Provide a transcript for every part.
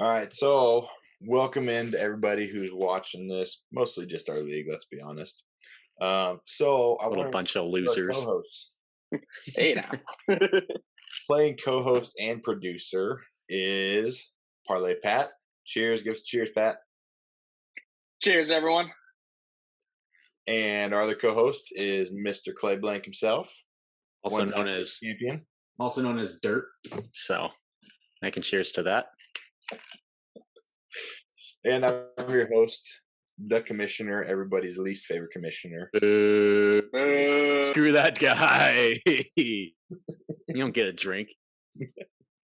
All right, so welcome in to everybody who's watching this. Mostly just our league, let's be honest. So I What a want bunch of to losers. co-hosts. Hey now. Playing co-host and producer is Parlay Pat. Cheers, give us a cheers, Pat. Cheers, everyone. And our other co-host is Mr. Clay Blank himself, Also known as champion. Dirt. So I can cheers to that. And I'm your host, the commissioner, everybody's least favorite commissioner. Screw that guy. You don't get a drink.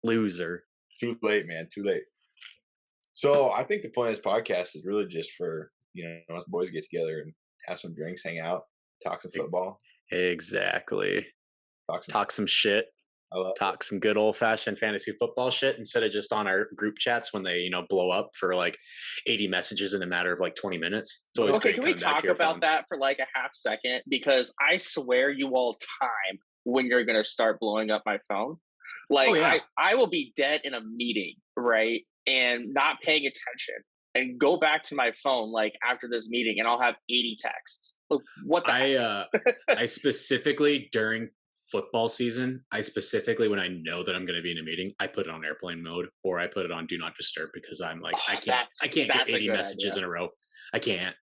Loser. Too late, man. Too late. So I think the point of this podcast is really just for, us boys get together and have some drinks, hang out, talk some football. Exactly. Talk some shit. Talk some good old fashioned fantasy football shit instead of just on our group chats when they, blow up for like 80 messages in a matter of like 20 minutes. It's always okay, can we talk about that for like a half second? Because I swear you all time when you're going to start blowing up my phone. Like, I will be dead in a meeting, right? And not paying attention and go back to my phone like after this meeting and I'll have 80 texts. Like, what the heck? I specifically during football season, when I know that I'm going to be in a meeting, I put it on airplane mode or I put it on do not disturb because I'm like, I can't get 80 messages in a row. I can't.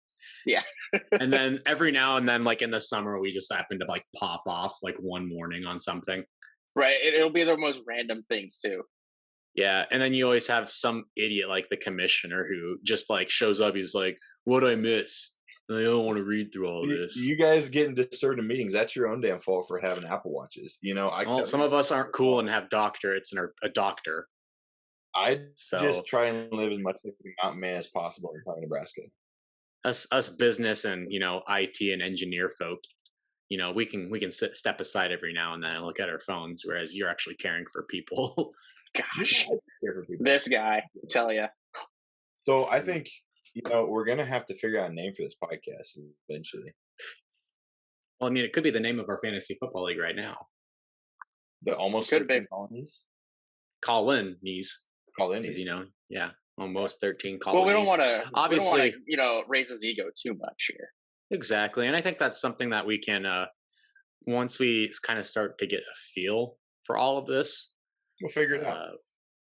Yeah. And then every now and then, like in the summer, we just happen to like pop off like one morning on something. Right. It'll be the most random things too. Yeah. And then you always have some idiot like the commissioner who just like shows up. He's like, what'd I miss? I don't want to read through all this. You guys getting disturbed in meetings, that's your own damn fault for having Apple Watches. Some of us aren't cool and have doctorates and are a doctor. I just try and live as much like a mountain man as possible in Nebraska. Us business and, IT and engineer folk, we can step aside every now and then and look at our phones, whereas you're actually caring for people. Gosh, this guy, I tell you. So I think, we're going to have to figure out a name for this podcast eventually. Well, I mean, it could be the name of our fantasy football league right now. The almost 13 colonies? Colonies. Yeah. Almost 13 colonies. Well, we don't want to, obviously, raise his ego too much here. Exactly. And I think that's something that we can, once we kind of start to get a feel for all of this, we'll figure it out.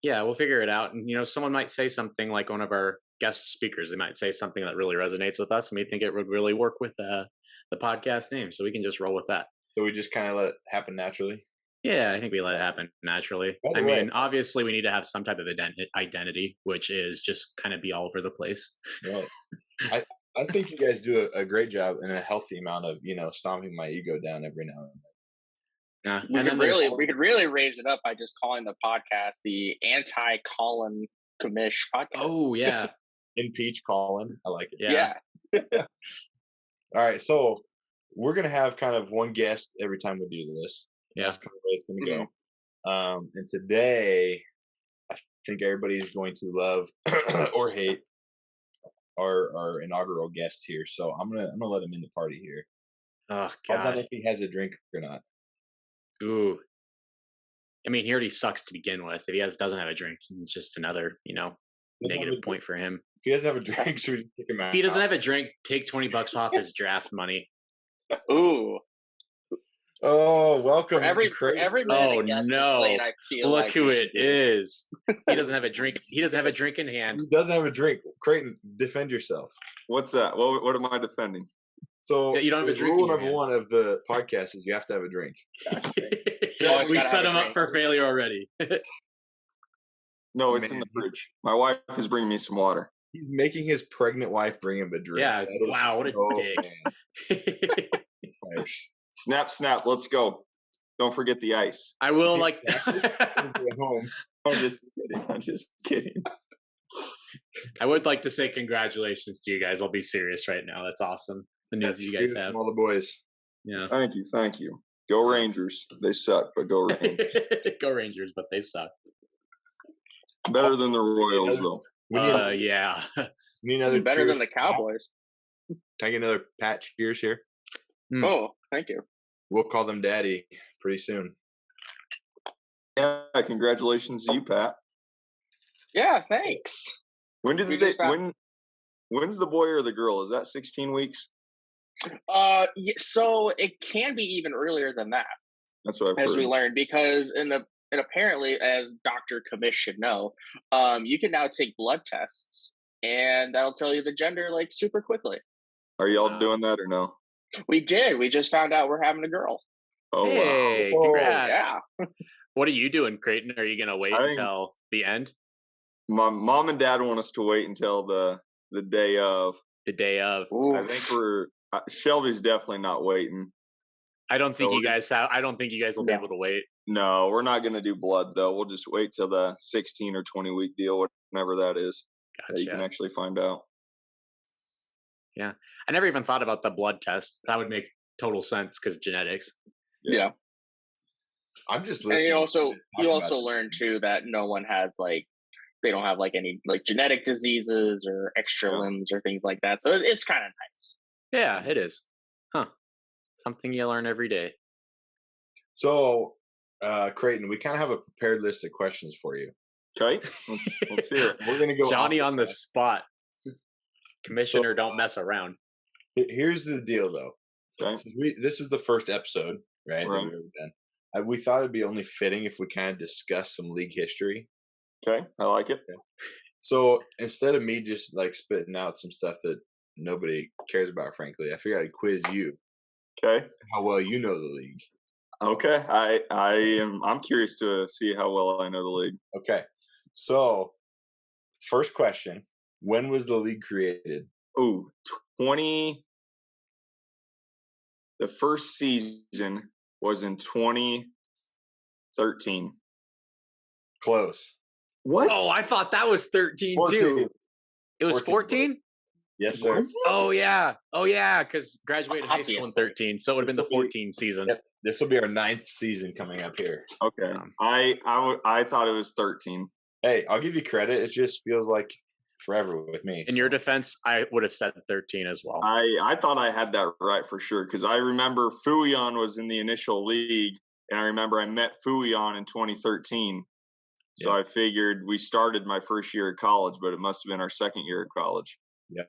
Yeah, we'll figure it out. And, someone might say something like one of our guest speakers, they might say something that really resonates with us and we think it would really work with the podcast name. So we can just roll with that. So we just kind of let it happen naturally? Yeah, I think we let it happen naturally. I mean, obviously we need to have some type of identity, which is just kind of be all over the place. Right. I think you guys do a great job and a healthy amount of, stomping my ego down every now and then. We could really raise it up by just calling the podcast the anti-Colin Commish podcast. Oh, yeah. Impeach Colin. I like it. Yeah. All right. So we're going to have kind of one guest every time we do this. Yeah. That's kind of the way it's going to go. And today, I think everybody's going to love or hate our inaugural guest here. So I'm gonna let him in the party here. Oh, God. I don't know if he has a drink or not. Ooh. I mean, he already sucks to begin with. If he doesn't have a drink, it's just another, negative point for him. If he doesn't have a drink, should we kick him out? If he doesn't have a drink, take $20 off his draft money. Ooh. Oh, welcome. For every minute no. Late, I feel Look like who it is. He doesn't have a drink. He doesn't have a drink in hand. He doesn't have a drink. Creighton, defend yourself. What's that? What am I defending? So you don't have a drink. Rule number one of the podcast is you have to have a drink. We set him up for failure already. No, it's in the fridge. My wife is bringing me some water. He's making his pregnant wife bring him a drink. Yeah, wow, what a dick. Snap, let's go. Don't forget the ice. I will like home. I'm just kidding. I would like to say congratulations to you guys. I'll be serious right now. That's awesome. The news that you guys have. All the boys. Yeah. Thank you. Go Rangers. They suck, but go Rangers. Go Rangers, but they suck. Better than the Royals, though. Yeah. Need another better than the Cowboys. Can I get another Pat cheers here? Oh, thank you. We'll call them Daddy pretty soon. Yeah, congratulations to you, Pat. Yeah, thanks. When did when's the boy or the girl? Is that 16 weeks? So it can be even earlier than that. That's what I've as heard. we learned, because and apparently, as Dr. Kamish should know, you can now take blood tests, and that'll tell you the gender like super quickly. Are y'all doing that or no? We did. We just found out we're having a girl. Oh, hey, wow. Congrats. Yeah. What are you doing, Creighton? Are you going to wait until the end? My mom and dad want us to wait until the day of. The day of. Ooh. I think Shelby's definitely not waiting. I don't think you guys will be able to wait. No, we're not going to do blood though. We'll just wait till the 16 or 20 week deal, whatever that is. Gotcha. That you can actually find out. Yeah. I never even thought about the blood test. That would make total sense because genetics. Yeah. I'm just listening. And you also learn too that no one has they don't have any genetic diseases or extra limbs or things like that. So it's kind of nice. Yeah, it is. Huh. Something you learn every day. So, Creighton, we kind of have a prepared list of questions for you. Okay, let's hear it. We're gonna go Johnny on the spot. Commissioner, don't mess around. Here's the deal, though. Okay. This is the first episode, right? Right. That we've ever done. We thought it'd be only fitting if we kind of discuss some league history. Okay, I like it. Okay. So instead of me just spitting out some stuff that nobody cares about, frankly, I figured I'd quiz you. Okay. How well you know the league. Okay. I'm curious to see how well I know the league. Okay. So, first question, when was the league created? Oh, the first season was in 2013. Close. What? Oh, I thought that was 13 too. It was 14? Yes, sir. Oh yeah, because graduated high school in 13, so it would have been the 14 season. Yep. This will be our 9th season coming up here. Okay. I thought it was 13. Hey, I'll give you credit. It just feels like forever with me. In your defense, I would have said 13 as well. I thought I had that right for sure because I remember Fuyon was in the initial league, and I remember I met Fuyon in 2013. So I figured we started my first year of college, but it must have been our second year of college. Yeah.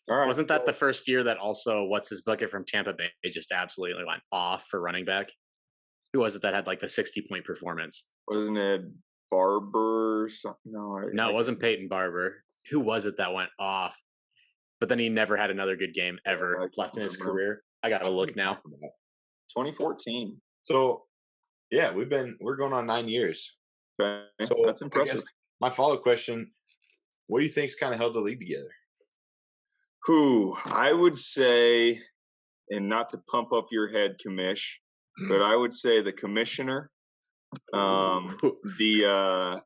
All right. Wasn't that the first year that also what's his bucket from Tampa Bay just absolutely went off for running back? Who was it that had the 60-point performance? Wasn't it Barber or something? No, it wasn't Peyton Barber. Who was it that went off? But then he never had another good game ever left in his career. I gotta look now. 2014. So yeah, we're going on 9 years. Okay. So that's impressive. My follow-up question, what do you think's kind of held the league together? I would say, and not to pump up your head, Commish, but I would say the commissioner, the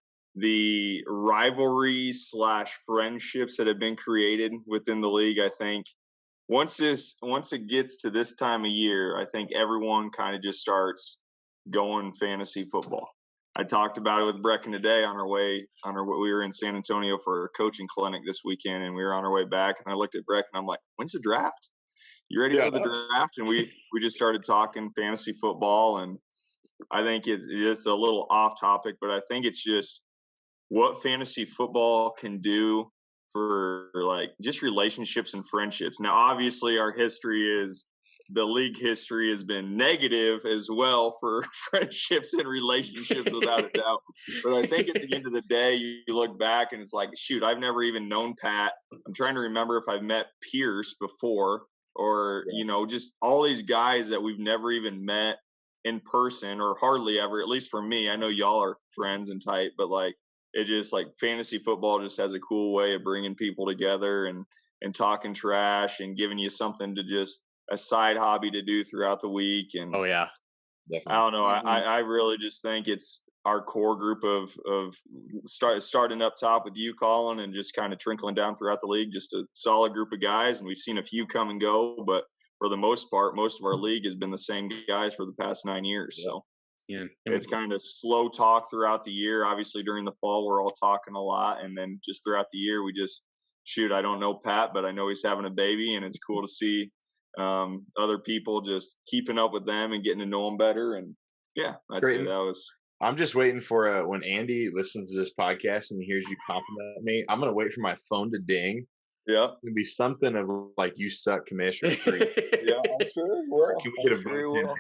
rivalries / friendships that have been created within the league. I think once it gets to this time of year, I think everyone kind of just starts going fantasy football. I talked about it with Brecken today we were in San Antonio for a coaching clinic this weekend, and we were on our way back, and I looked at Brecken, I'm like, when's the draft? You ready for the draft? And we just started talking fantasy football, and I think it's a little off topic, but I think it's just what fantasy football can do for just relationships and friendships. Now, obviously the league history has been negative as well for friendships and relationships without a doubt. But I think at the end of the day, you look back and it's like, shoot, I've never even known Pat. I'm trying to remember if I've met Pierce before or, just all these guys that we've never even met in person or hardly ever, at least for me. I know y'all are friends and tight, but it just fantasy football just has a cool way of bringing people together and talking trash and giving you something to just a side hobby to do throughout the week. And oh yeah, definitely. I don't know. I really just think it's our core group of starting up top with you, Colin, and just kind of trickling down throughout the league, just a solid group of guys. And we've seen a few come and go, but for the most part, most of our league has been the same guys for the past 9 years. Yeah. So yeah, it's kind of slow talk throughout the year. Obviously during the fall, we're all talking a lot. And then just throughout the year, we just I don't know Pat, but I know he's having a baby, and it's cool to see other people just keeping up with them and getting to know them better. And yeah, I'd say that was. I'm just waiting for when Andy listens to this podcast and he hears you compliment me. I'm gonna wait for my phone to ding. Yeah, It's gonna be something of like "You suck, Commissioner." yeah, I'm sure it will. Can we get a vote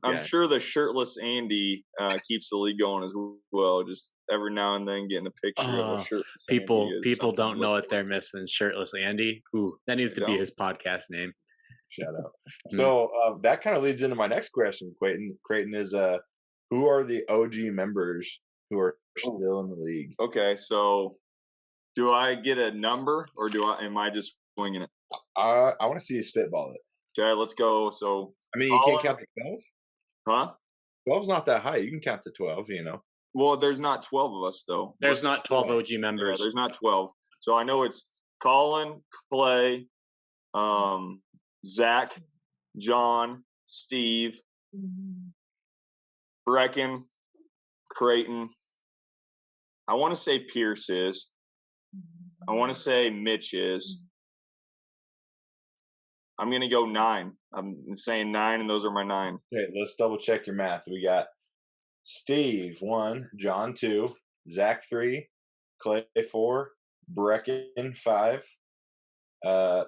I'm sure the shirtless Andy keeps the league going as well. Just every now and then getting a picture of a shirtless people Andy. People don't know what they're missing. Shirtless Andy. Ooh, that needs to be his podcast name. Shout out. So that kind of leads into my next question, Creighton. Creighton is who are the OG members who are still in the league? Okay, so do I get a number or am I just winging it? I want to see you spitball it. Okay, let's go. So I mean, you can't count to 12? Huh? 12's not that high. You can count to 12, Well, there's not 12 of us, though. There's not 12 OG members. Yeah, there's not 12. So I know it's Colin, Clay, Zach, John, Steve, Brecken, Creighton. I want to say Pierce is. I want to say Mitch is. I'm going to go 9. I'm saying 9, and those are my 9. Okay, let's double check your math. We got Steve 1, John 2, Zach 3, Clay 4, Brecken 5,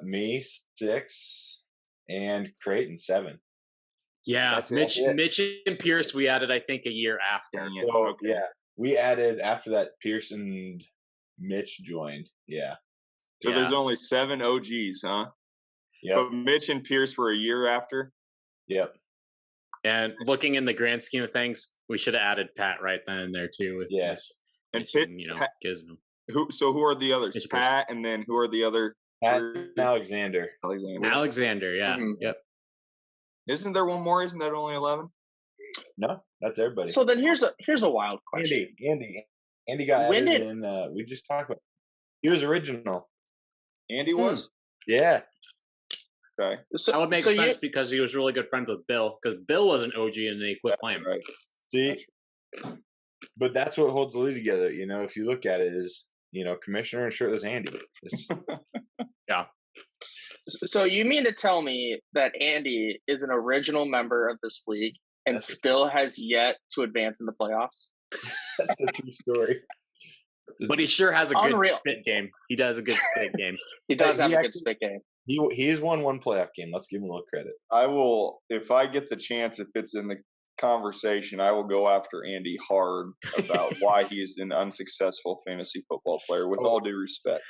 me 6, and Creighton 7. Yeah, Mitch and Pierce we added, I think, a year after. So, okay. Yeah, we added after that. Pierce and Mitch joined. Yeah. So there's only 7 OGs, huh? Yeah. But Mitch and Pierce were a year after. Yep. And looking in the grand scheme of things, we should have added Pat right then and there too. With and Pitt, Gizmo. Who are the others? Pat, and then who are the other? Pat and Alexander. Alexander, yeah. Mm-hmm. Yep. Isn't there one more? Isn't that only 11? No, that's everybody. So then here's a wild question. Andy got added in. We just talked about. He was original. Andy was. Yeah. Okay. So, that would make sense because he was really good friends with Bill. Because Bill was an OG and then he quit playing. Right. See, but that's what holds the league together. If you look at it, is Commissioner and shirtless Andy. Yeah. So you mean to tell me that Andy is an original member of this league and still has yet to advance in the playoffs? That's a true story. But he sure has a good spit game. He does a good spit game. He does have a good spit game. He has won one playoff game. Let's give him a little credit. I will, if I get the chance, if it's in the conversation, I will go after Andy hard about why he's an unsuccessful fantasy football player, with all due respect.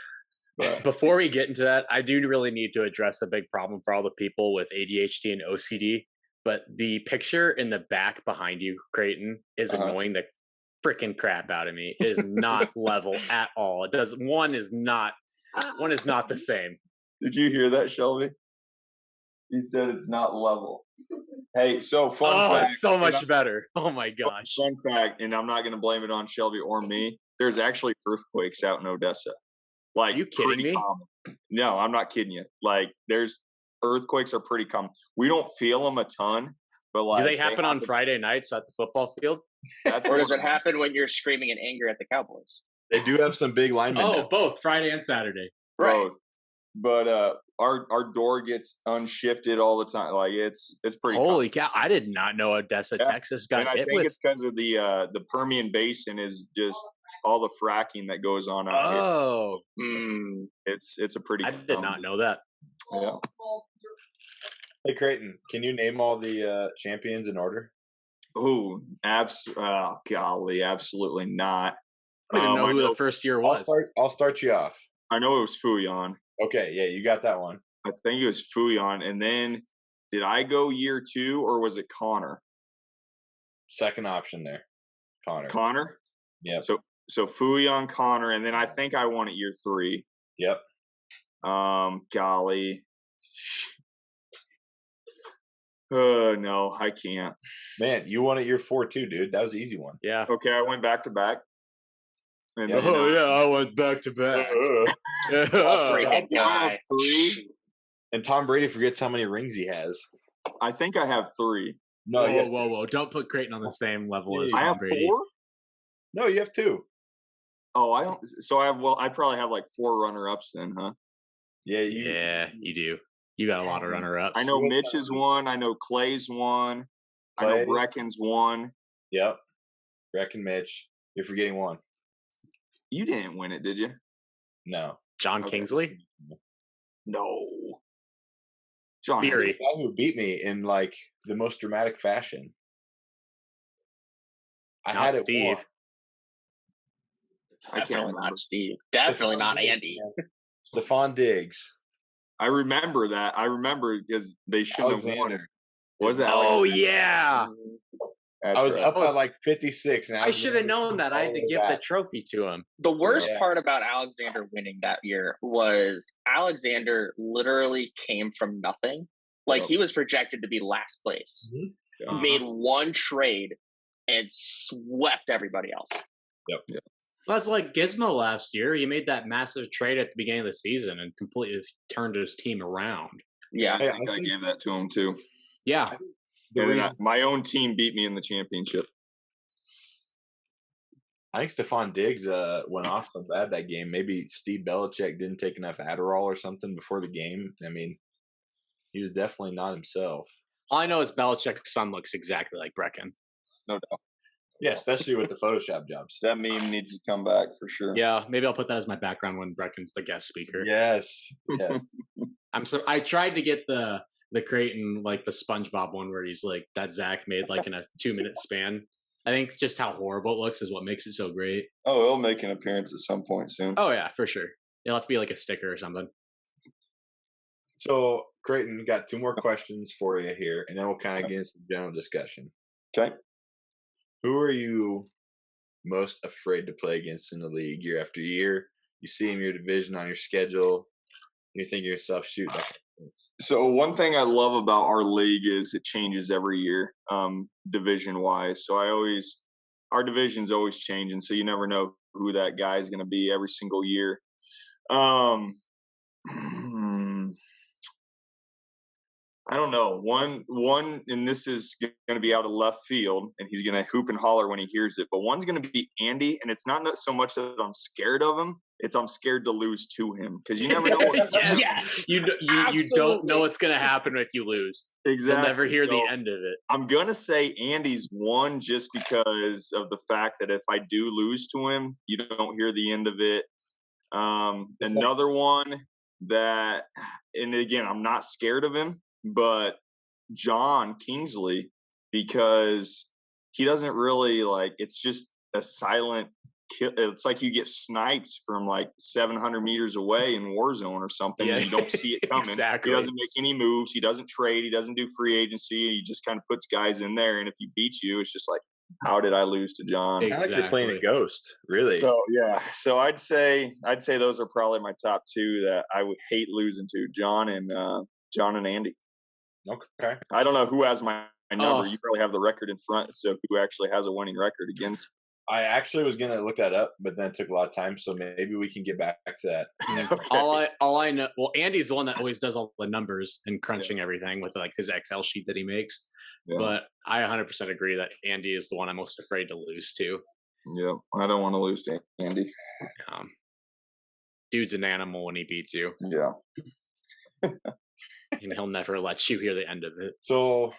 But before we get into that, I do really need to address a big problem for all the people with ADHD and OCD. But the picture in the back behind you, Creighton, is annoying the freaking crap out of me. It is not level at all. One is not the same. Did you hear that, Shelby? He said it's not level. Hey, so fun fact. It's so much better. Oh my gosh. Fun fact, and I'm not going to blame it on Shelby or me. There's actually earthquakes out in Odessa. Like, are you kidding me? Common. No, I'm not kidding you. Like, earthquakes are pretty common. We don't feel them a ton, but like, do they happen on Friday nights at the football field? Or does it happen when you're screaming in anger at the Cowboys? They do have some big linemen. Oh, both Friday and Saturday. Right. Both. But our door gets unshifted all the time. Like it's pretty. Holy cow! I did not know Odessa, Texas got hit with. I think it's because of the Permian Basin is just all the fracking that goes on out here. Oh, it's a pretty. I did not know that. Yeah. Hey Creighton, can you name all the champions in order? Oh, golly, absolutely not. I don't even know who the first year was. I'll start you off. I know it was Fuyon. Okay, yeah, you got that one. I think it was Fuyon. And then did I go year 2 or was it Connor? Second option there. Connor? Yeah. So Fuyon, Connor, and then I think I won at year 3. Yep. Golly. No, I can't. Man, you won at year 4 too, dude. That was the easy one. Yeah. Okay, I went back to back. And I went back to back. And Tom Brady forgets how many rings he has. I think I have 3. No, whoa! Don't put Creighton on the same level as I have Brady. 4. No, you have 2. Oh, I don't. So I have. Well, I probably have like 4 runner-ups then, huh? Yeah, you do. You got a lot of runner-ups. I know Mitch is 1. I know Clay's 1. I know Brecken's 1. Yep. Breck and Mitch. You're forgetting one. You didn't win it, did you? No. John Kingsley? No. John Beery. The guy who beat me in like the most dramatic fashion. I not had it Steve. Definitely not Steve. Definitely not Andy. Stephon Diggs. I remember that. I remember because they shouldn't have won. Was it? Oh yeah. I was up by like 56. And I should have known that. I had to give the trophy to him. The worst part about Alexander winning that year was Alexander literally came from nothing. Like he was projected to be last place. Mm-hmm. Made one trade and swept everybody else. Yep. Well, that's like Gizmo last year. He made that massive trade at the beginning of the season and completely turned his team around. Yeah, I think I gave that to him too. Yeah. My own team beat me in the championship. I think Stephon Diggs went off so bad that game. Maybe Steve Belichick didn't take enough Adderall or something before the game. I mean, he was definitely not himself. All I know is Belichick's son looks exactly like Brecken. No doubt. Yeah, especially with the Photoshop jobs. That meme needs to come back for sure. Yeah, maybe I'll put that as my background when Brecken's the guest speaker. Yes. I tried to get the Creighton, like the SpongeBob one where he's like that Zach made like in a 2-minute span. I think just how horrible it looks is what makes it so great. Oh, it'll make an appearance at some point soon. Oh yeah, for sure. It'll have to be like a sticker or something. So Creighton, got 2 more questions for you here, and then we'll kind of get into some general discussion. Okay. Who are you most afraid to play against in the league year after year? You see in your division on your schedule, you think to yourself, shoot. So one thing I love about our league is it changes every year, division-wise. So our division's always changing, so you never know who that guy is going to be every single year. I don't know. One, and this is going to be out of left field, and he's going to hoop and holler when he hears it. But one's going to be Andy, and it's not so much that I'm scared of him; it's I'm scared to lose to him because you never know what's going to happen. Yes, you don't know what's going to happen if you lose. Exactly, you'll never hear the end of it. I'm going to say Andy's one just because of the fact that if I do lose to him, you don't hear the end of it. Another one that, and again, I'm not scared of him. But John Kingsley, because he doesn't really it's just a silent kill. It's like you get sniped from like 700 meters away in Warzone or something. Yeah. And you don't see it coming. Exactly. He doesn't make any moves. He doesn't trade. He doesn't do free agency. He just kind of puts guys in there. And if he beats you, it's just like, how did I lose to John? Exactly. I like you're playing a ghost, really. So yeah. So I'd say those are probably my top 2 that I would hate losing to, John and Andy. Okay. I don't know who has my number. You probably have the record in front, so who actually has a winning record against? I actually was going to look that up, but then it took a lot of time, so maybe we can get back to that. Okay. All I know, well, Andy's the one that always does all the numbers and crunching everything with like his Excel sheet that he makes. Yeah. But I 100% agree that Andy is the one I'm most afraid to lose to. Yeah, I don't want to lose to Andy. Dude's an animal when he beats you. Yeah. And he'll never let you hear the end of it. So,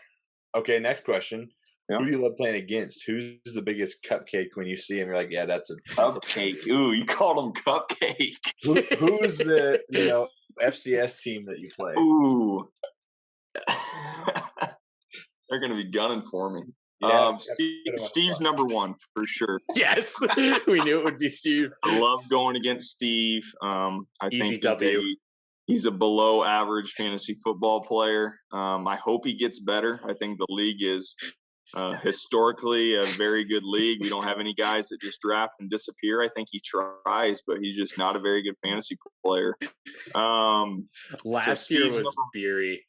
okay, next question. Yeah. Who do you love playing against? Who's the biggest cupcake when you see him? You're like, yeah, that's a cupcake. Ooh, you called him cupcake. Who's the FCS team that you play? Ooh, they're gonna be gunning for me. Yeah, Steve's number 1 for sure. Yes, we knew it would be Steve. I love going against Steve. I Easy think W. He's a below average fantasy football player. I hope he gets better. I think the league is historically a very good league. We don't have any guys that just draft and disappear. I think he tries, but he's just not a very good fantasy player. Last year was Beery.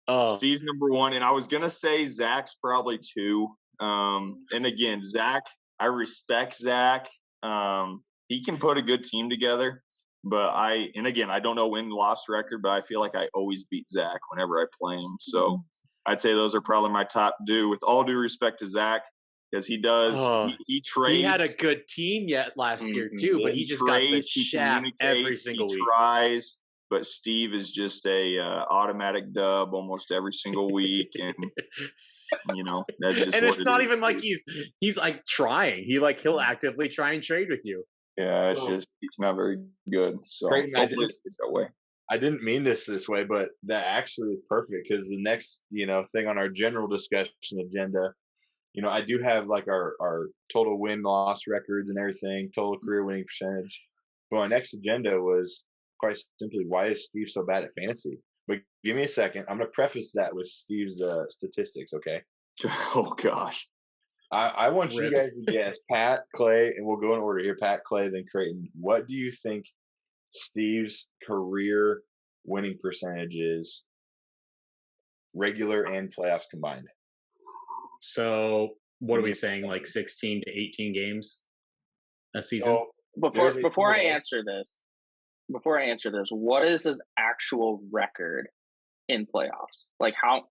Oh. Steve's number 1. And I was going to say Zach's probably 2. And again, Zach, I respect Zach. He can put a good team together. But I don't know win-loss record, but I feel like I always beat Zach whenever I play him. So I'd say those are probably my top 2. With all due respect to Zach, because he does, he trades. He had a good team last year too, but he just trades, got the shaft every single week. He tries, but Steve is just a automatic dub almost every single week, and That's just. And what it's not is. even like he's like trying. He'll actively try and trade with you. Yeah, it's just he's not very good. So hopefully it stays that way. I didn't mean this way, but that actually is perfect because the next thing on our general discussion agenda, I do have like our total win-loss records and everything, total career winning percentage. But my next agenda was quite simply, why is Steve so bad at fantasy? But give me a second. I'm going to preface that with Steve's statistics, okay? Oh, gosh. I want you guys to guess, Pat, Clay, and we'll go in order here. Pat, Clay, then Creighton. What do you think Steve's career winning percentage is, regular and playoffs combined? So what are we saying, like 16 to 18 games a season? So before I answer this, what is his actual record in playoffs? Like how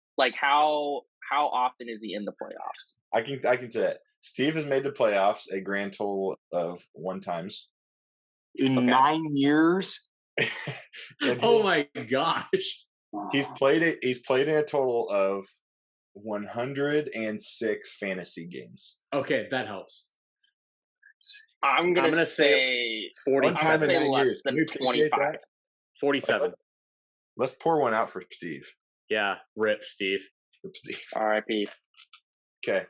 often is he in the playoffs? I can say that. Steve has made the playoffs a grand total of 1 times. In 9 years? Oh my gosh. He's played in a total of 106 fantasy games. Okay, that helps. I'm gonna say 47. I'm gonna say less than 25. 47. Let's pour one out for Steve. Yeah, rip Steve. R.I.P. Okay.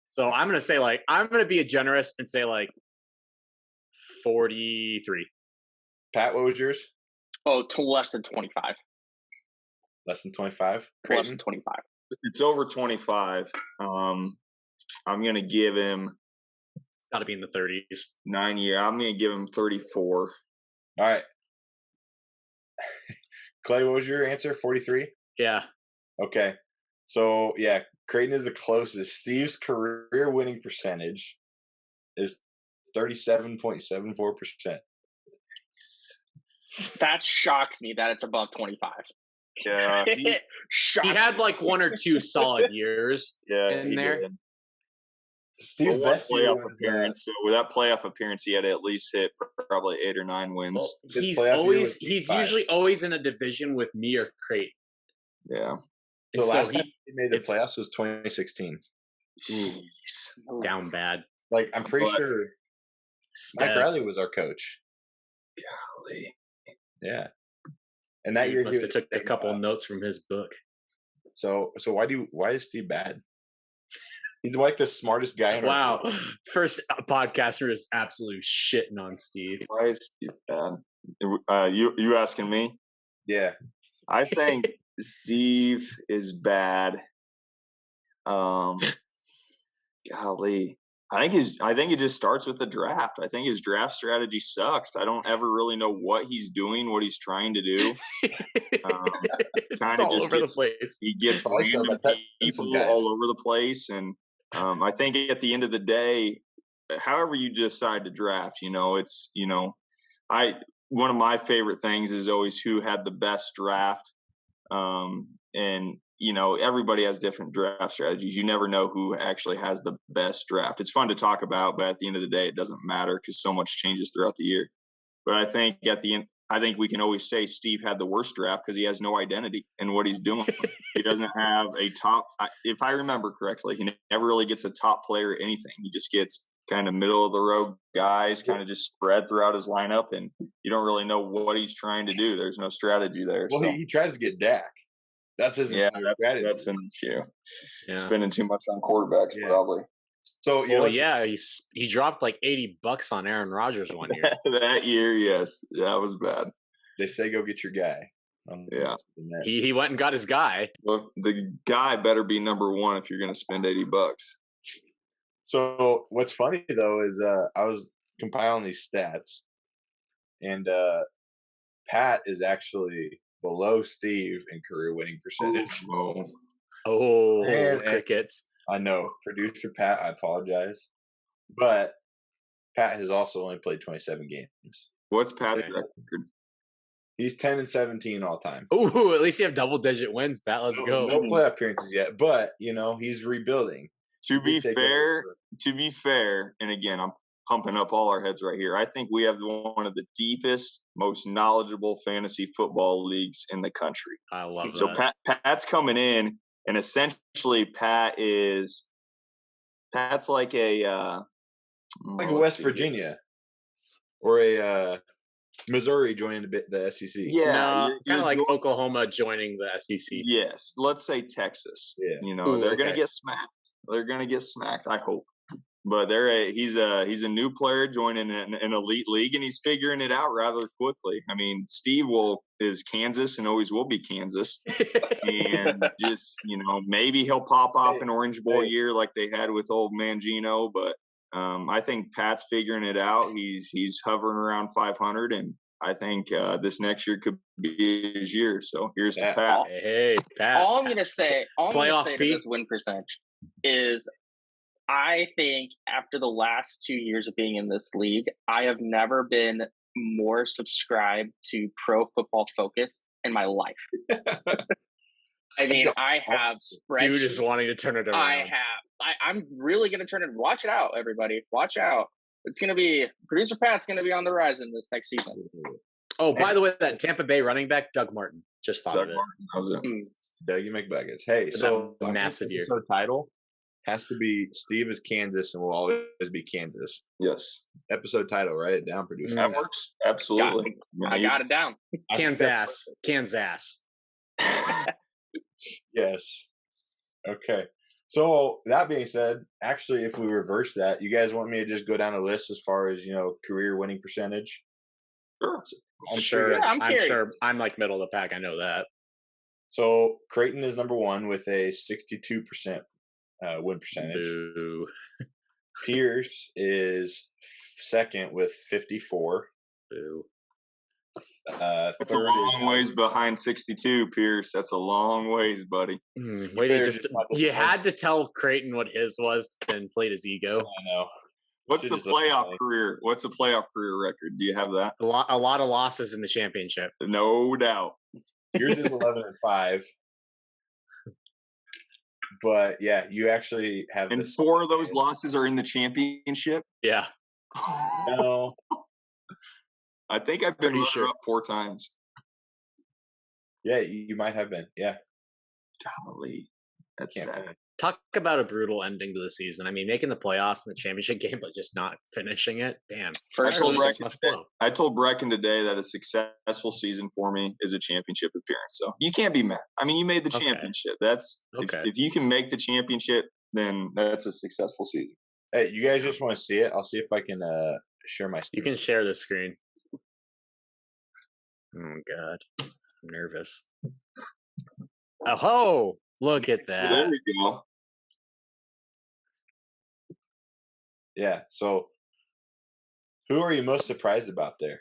So I'm gonna be a generous and say like 43. Pat, what was yours? Oh, less than 25. Less than 25? Less than 25. It's over 25. I'm going to give him... It's got to be in the 30s. 9 years. I'm going to give him 34. All right. Clay, what was your answer? 43? Yeah. Okay. So, yeah, Creighton is the closest. Steve's career winning percentage is 37.74%. That shocks me that it's above 25. Yeah, he had like 1 or 2 solid years in there. Did. Steve's best playoff appearance. So with that playoff appearance, he had to at least hit probably 8 or 9 wins. Well, he's usually always in a division with me or Creighton. Yeah. The last time he made the playoffs was 2016. Jeez. Down bad. Like, I'm pretty sure Mike Riley was our coach. Golly. Yeah. And that year he must have took a couple of notes from his book. So why is Steve bad? He's like the smartest guy in our group. First podcaster is absolute shitting on Steve. Why is Steve bad? You asking me? Yeah. I think Steve is bad. Golly. I think it just starts with the draft. I think his draft strategy sucks. I don't ever really know what he's doing, what he's trying to do. Kind of just over the place. He gets random people all over the place, and I think at the end of the day, however you decide to draft, it's one of my favorite things is always who had the best draft, and everybody has different draft strategies. You never know who actually has the best draft. It's fun to talk about, but at the end of the day, it doesn't matter because so much changes throughout the year. But I think at the end, we can always say Steve had the worst draft because he has no identity in what he's doing. He doesn't have a top. If I remember correctly, he never really gets a top player or anything. He just gets kind of middle of the road guys, kind of just spread throughout his lineup, and you don't really know what he's trying to do. There's no strategy there. Well, he tries to get Dak. That's his strategy. That's an issue. Yeah. Spending too much on quarterbacks, probably. So he dropped like $80 on Aaron Rodgers one year. That year, yes, that was bad. They say go get your guy. Yeah, he went and got his guy. Well, the guy better be number one if you're going to spend $80. So what's funny though is I was compiling these stats, and Pat is actually below Steve in career winning percentage. Crickets. I know. Producer Pat, I apologize. But Pat has also only played 27 games. What's Pat's record? He's 10-17 all time. Ooh, at least you have double digit wins, Pat. Let's go. No playoff appearances yet, but he's rebuilding. To be fair, and again, I'm pumping up all our heads right here. I think we have one of the deepest, most knowledgeable fantasy football leagues in the country. I love that. So Pat's coming in. And essentially, Pat's like a West Virginia or a Missouri joining the SEC. Yeah, no, kind of like Oklahoma joining the SEC. Yes, let's say Texas. Yeah. You know, they're gonna get smacked. They're gonna get smacked. I hope. But he's a new player joining an elite league, and he's figuring it out rather quickly. I mean, Steve is Kansas and always will be Kansas, and just maybe he'll pop off an Orange Bowl year like they had with old Mangino. But I think Pat's figuring it out. He's hovering around 500, and I think this next year could be his year. So here's to Pat. Hey, Pat. All I'm gonna say to this win percentage is, I think after the last 2 years of being in this league, I have never been more subscribed to Pro Football Focus in my life. I mean, I have spreadsheets. Dude is wanting to turn it around. I'm really going to turn it. Watch it out, everybody. Watch out. It's going to be, producer Pat's going to be on the rise in this next season. Oh, by the way, that Tampa Bay running back, Doug Martin. Just thought of it. How's it? Dougie McBuckets. Hey, so massive year. So title has to be Steve is Kansas and will always be Kansas. Yes. Episode title, write it down, producer. That works. Absolutely. I got it down. KansAss. Yes. Okay. So that being said, actually, if we reverse that, you guys want me to just go down a list as far as career winning percentage? Sure. I'm sure. Yeah, I'm sure. I'm like middle of the pack. I know that. So Creighton is number 1 with a 62% win percentage. Boo. Pierce is second with 54. Boo. That's a long ways behind 62, Pierce. That's a long ways, buddy. You had to tell Creighton what his was to inflate his ego. I know. What's the playoff career? What's the playoff career record? Do you have that? A lot of losses in the championship. No doubt. Yours is 11-5. But yeah, you actually have. And 4 of those losses are in the championship. Yeah. No. I think I've been up 4 times. Yeah, you might have been. Yeah. Golly, that's sad. Talk about a brutal ending to the season. I mean, making the playoffs in the championship game, but just not finishing it. Damn. I told Brecken today that a successful season for me is a championship appearance. So you can't be mad. I mean, you made the championship. That's if you can make the championship, then that's a successful season. Hey, you guys just want to see it? I'll see if I can share my screen. You can share the screen. Oh, God. I'm nervous. Oh, look at that. There we go. Yeah. So, who are you most surprised about there?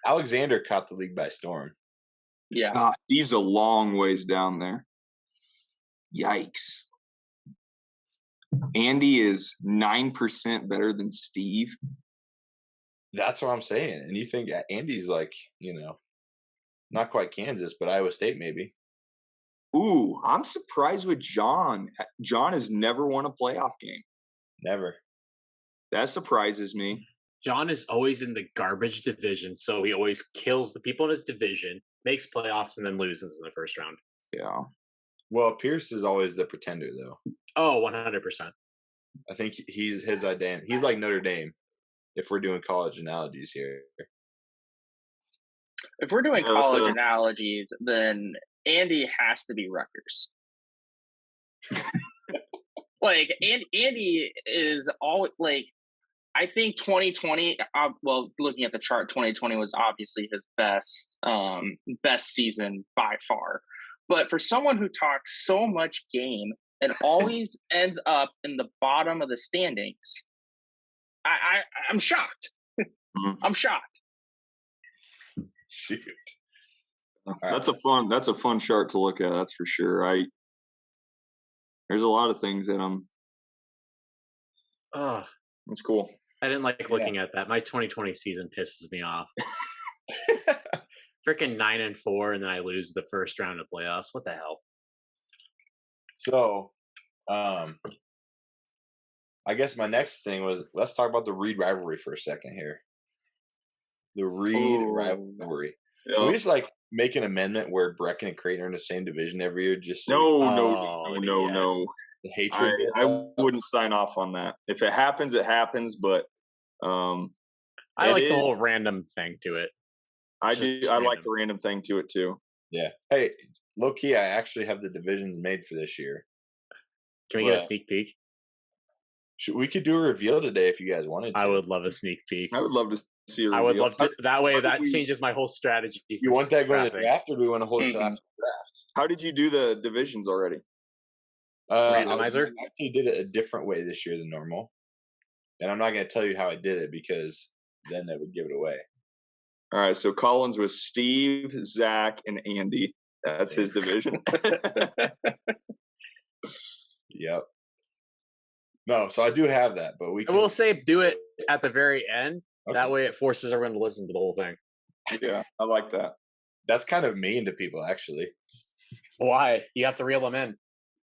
Alexander caught the league by storm. Yeah. Steve's a long ways down there. Yikes. Andy is 9% better than Steve. That's what I'm saying. And you think Andy's like, not quite Kansas, but Iowa State maybe. Ooh, I'm surprised with John. John has never won a playoff game. Never. That surprises me. John is always in the garbage division, so he always kills the people in his division, makes playoffs, and then loses in the first round. Yeah. Well, Pierce is always the pretender, though. Oh, 100%. I think he's his identity. He's like Notre Dame, if we're doing college analogies here. If we're doing college analogies, then Andy has to be Rutgers. Like, Andy is always, like, I think 2020, looking at the chart, 2020 was obviously his best season by far. But for someone who talks so much game and always ends up in the bottom of the standings, I'm shocked. I'm shocked. Shoot. That's a fun chart to look at. That's for sure. There's a lot of things that it's cool. I didn't like looking at that. My 2020 season pisses me off. Freaking 9-4, and then I lose the first round of playoffs. What the hell? So, I guess my next thing was, let's talk about the Reed rivalry for a second here. The Reed rivalry. Yep. We just make an amendment where Brecken and Creighton are in the same division every year? Just No. The hatred. I wouldn't sign off on that. If it happens, it happens. But I like the whole random thing to it. I like the random thing to it too. Yeah. Hey, low key, I actually have the divisions made for this year. Can we get a sneak peek? We could do a reveal today if you guys wanted to. I would love a sneak peek. I would love to see a reveal. I would love to. That way, that changes my whole strategy. You want that going to the draft, or do we want to hold it after the draft? How did you do the divisions already? Randomizer? I actually did it a different way this year than normal. And I'm not going to tell you how I did it because then that would give it away. All right, so Collins was Steve, Zach, and Andy. That's his division. Yep. No, so I do have that, but I will say do it at the very end. Okay. That way it forces everyone to listen to the whole thing. Yeah, I like that. That's kind of mean to people, actually. Why? You have to reel them in.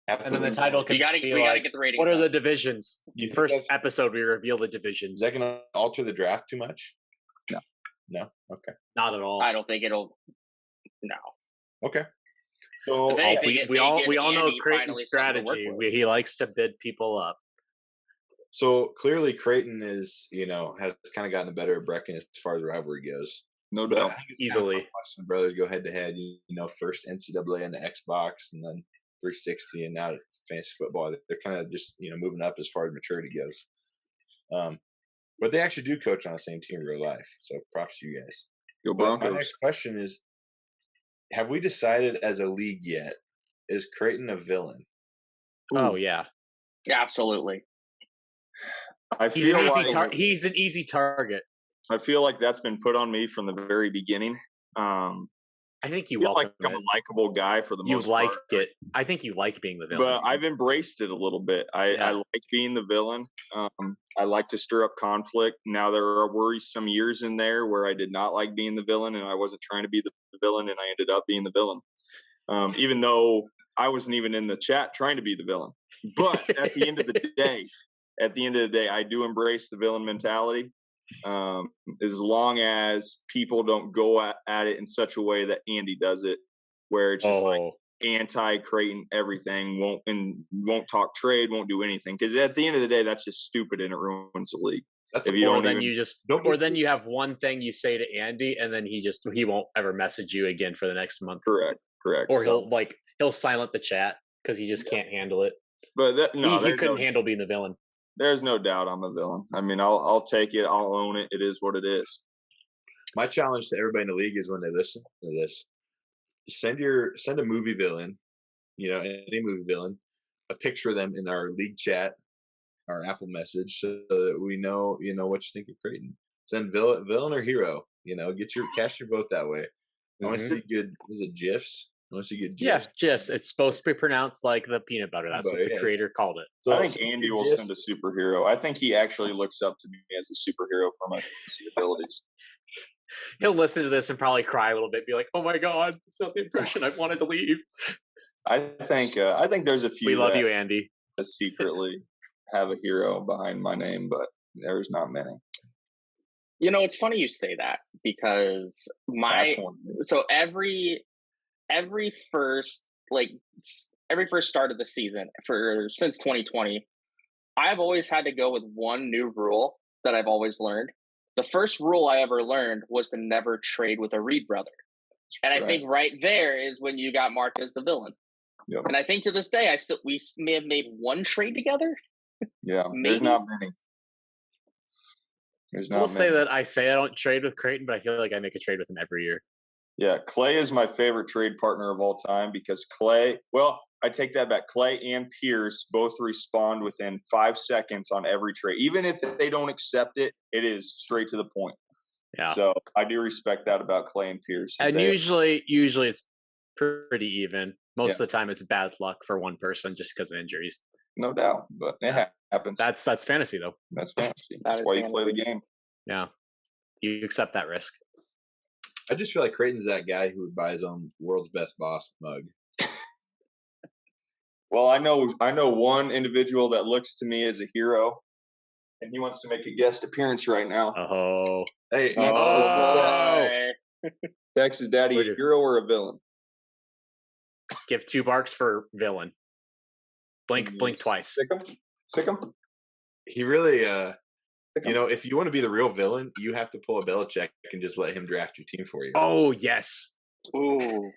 And then the title can we gotta get the ratings. What are the divisions? First episode, we reveal the divisions. Is that going to alter the draft too much? No. No? Okay. Not at all. I don't think it'll. No. Okay. So we all know Creighton's strategy. He likes to bid people up. So clearly, Creighton is, has kind of gotten the better of Brecken as far as rivalry goes. No doubt. Easily. Watching the brothers go head to head, first NCAA and the Xbox, and then 360, and now fantasy football. They're kind of just, moving up as far as maturity goes. But they actually do coach on the same team in real life. So props to you guys. Go Broncos. My next question is, have we decided as a league yet, is Creighton a villain? Oh, yeah. Absolutely. He's an easy target. I feel like that's been put on me from the very beginning. I think you welcome I'm a likable guy for the most part. You like it. I think you like being the villain. But I've embraced it a little bit. I like being the villain. I like to stir up conflict. Now, there were some years in there where I did not like being the villain, and I wasn't trying to be the villain, and I ended up being the villain. Even though I wasn't even in the chat trying to be the villain. But at the end of the day, I do embrace the villain mentality. As long as people don't go at it in such a way that Andy does it, where it's just like anti-Creighton everything, won't talk trade, won't do anything. Because at the end of the day, that's just stupid and it ruins the league. Then you have one thing you say to Andy, and then he won't ever message you again for the next month. Correct. Or he'll silent the chat because he just can't handle it. But he couldn't handle being the villain. There's no doubt I'm a villain. I mean, I'll take it. I'll own it. It is what it is. My challenge to everybody in the league is when they listen to this, send a movie villain, any movie villain, a picture of them in our league chat, our Apple message, so that we know, what you think of Creighton. Send villain or hero, cast your vote that way. I want to see good, was it GIFs? Unless you get GIFs. Yeah, GIFs. It's supposed to be pronounced like the peanut butter. That's what the creator called it. So I think Andy will send a superhero. I think he actually looks up to me as a superhero for my abilities. He'll listen to this and probably cry a little bit, be like, "Oh my god, it's not the impression I wanted to leave." I think there's a few. We love you, Andy. That secretly have a hero behind my name, but there's not many. It's funny you say that because every first start of the season since 2020, I've always had to go with one new rule that I've always learned. The first rule I ever learned was to never trade with a Reed brother. And I think right there is when you got marked as the villain. Yep. And I think to this day, we may have made one trade together. Yeah, there's not many. Say that I don't trade with Creighton, but I feel like I make a trade with him every year. Yeah, Clay is my favorite trade partner of all time because Clay, I take that back. Clay and Pierce both respond within 5 seconds on every trade. Even if they don't accept it, it is straight to the point. Yeah. So I do respect that about Clay and Pierce. And usually it's pretty even. Most of the time it's bad luck for one person just because of injuries. No doubt, but it happens. That's fantasy though. That's fantasy. That's why you play the game. Yeah. You accept that risk. I just feel like Creighton's that guy who would buy his own world's best boss mug. Well, I know one individual that looks to me as a hero, and he wants to make a guest appearance right now. Oh, hey, Texas Daddy, hero or a villain? Give 2 barks for villain. Blink twice. Sick him. He really, if you want to be the real villain, you have to pull a Belichick and just let him draft your team for you. Oh, yes. Ooh.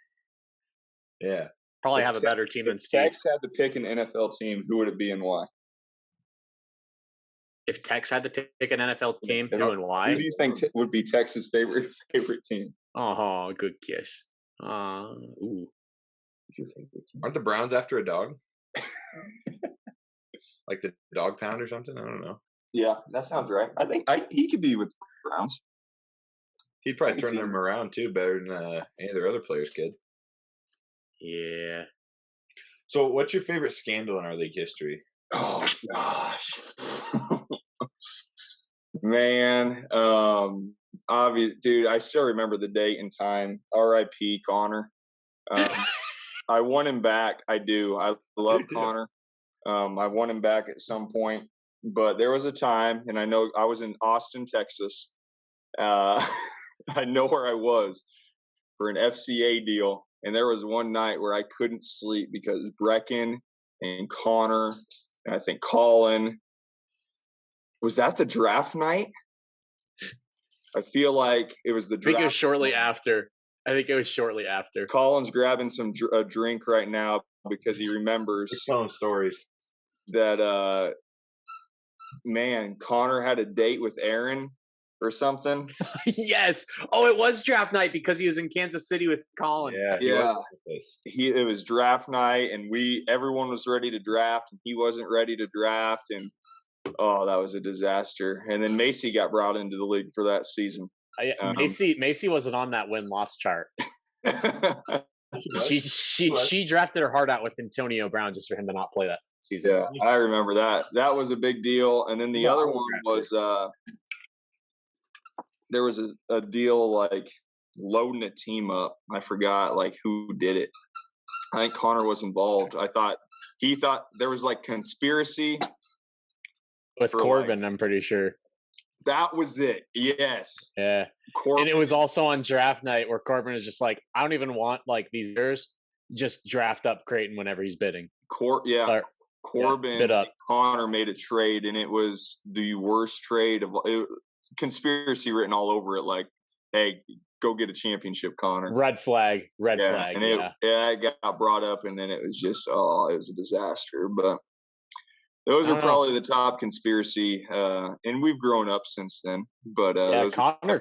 Yeah. Probably have a better team than Steve. If Tex had to pick an NFL team, who would it be and why? If Tex had to pick an NFL team, who and why? Who do you think would be Tex's favorite team? Oh, good kiss. Ooh. Who's your favorite team? Aren't the Browns after a dog? Like the dog pound or something? I don't know. Yeah, that sounds right. I think he could be with the Browns. He'd probably turn them around too better than any of their other players could. Yeah. So, what's your favorite scandal in our league history? Oh gosh, man. Obvious, dude. I still remember the date and time. R.I.P. Connor. I want him back. I do. I love Connor. I want him back at some point. But there was a time, and I know I was in Austin, Texas. I know where I was for an FCA deal. And there was one night where I couldn't sleep because Brecken and Connor and I think Colin. Was that the draft night? I feel like it was the draft. I think it was shortly after. Colin's grabbing a drink right now because he remembers. He's telling stories. That, man, Connor had a date with Aaron or something. Yes. Oh, it was draft night because he was in Kansas City with Colin. Yeah. It was draft night, and everyone was ready to draft, and he wasn't ready to draft, and that was a disaster. And then Macy got brought into the league for that season. Macy wasn't on that win-loss chart. She drafted her heart out with Antonio Brown just for him to not play that season. Yeah, I remember that. That was a big deal. And then the other one was there was a deal like loading a team up. I forgot like who did it. I think Connor was involved. He thought there was like conspiracy with Corbin. I'm pretty sure that was it. Yes. Yeah. Corbin. And it was also on draft night where Corbin is just like, I don't even want like these years. Just draft up Creighton whenever he's bidding. Corbin bid up. Connor made a trade, and it was the worst trade of conspiracy written all over it. Like, hey, go get a championship, Connor. Red flag. And it got brought up, and then it was just it was a disaster. But those are probably the top conspiracy, and we've grown up since then. But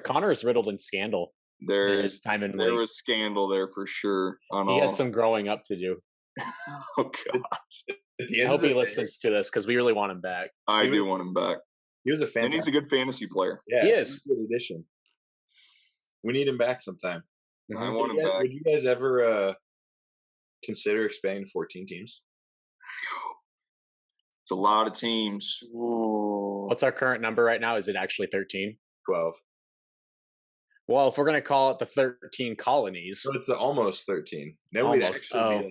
Connor's riddled in scandal. There was scandal there for sure. He had some growing up to do. Oh gosh! I hope he listens to this because we really want him back. I do want him back. He was a fan, and he's a good fantasy player. Yeah, he is. Good addition. We need him back sometime. I want him back. Would you guys ever consider expanding to 14 teams? It's a lot of teams. Ooh. What's our current number right now? Is it actually 13? 12. Well, if we're going to call it the 13 colonies. So it's almost 13. Then we'd actually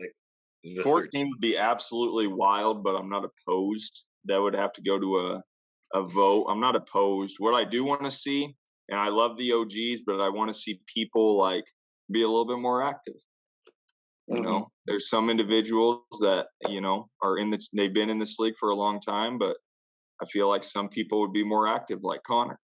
be like 14 would be absolutely wild, but I'm not opposed. That would have to go to a vote. I'm not opposed. What I do want to see, and I love the OGs, but I want to see people like be a little bit more active. You know, there's some individuals that, they've been in this league for a long time, but I feel like some people would be more active like Connor.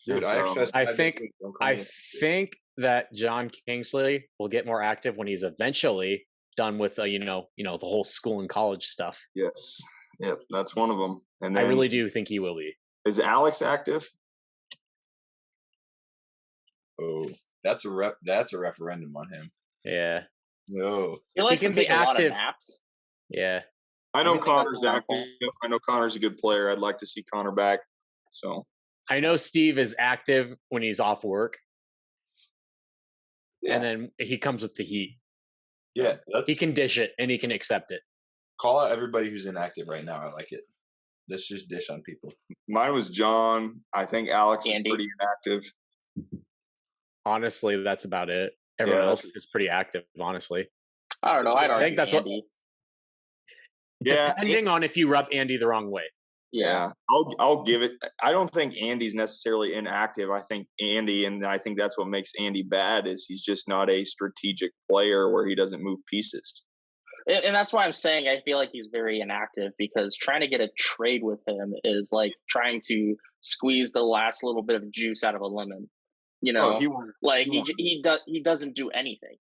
Dude, I think that John Kingsley will get more active when he's eventually done with the whole school and college stuff. Yes. Yep, that's one of them. And I really do think he will be. Is Alex active? Oh, that's a referendum on him. Yeah. No. He likes to take a lot of naps. Yeah. I know Connor's active. I know Connor's a good player. I'd like to see Connor back. So I know Steve is active when he's off work. Yeah. And then he comes with the heat. Yeah. He can dish it and he can accept it. Call out everybody who's inactive right now. I like it. Let's just dish on people. Mine was John. I think Alex is pretty inactive. Honestly, that's about it. Everyone else is pretty active, honestly. I don't know. I think that's Andy. Depending on if you rub Andy the wrong way. Yeah, I'll give it. I don't think Andy's necessarily inactive. I think I think that's what makes Andy bad is he's just not a strategic player where he doesn't move pieces. And that's why I'm saying I feel like he's very inactive because trying to get a trade with him is like trying to squeeze the last little bit of juice out of a lemon. You know, he doesn't do anything.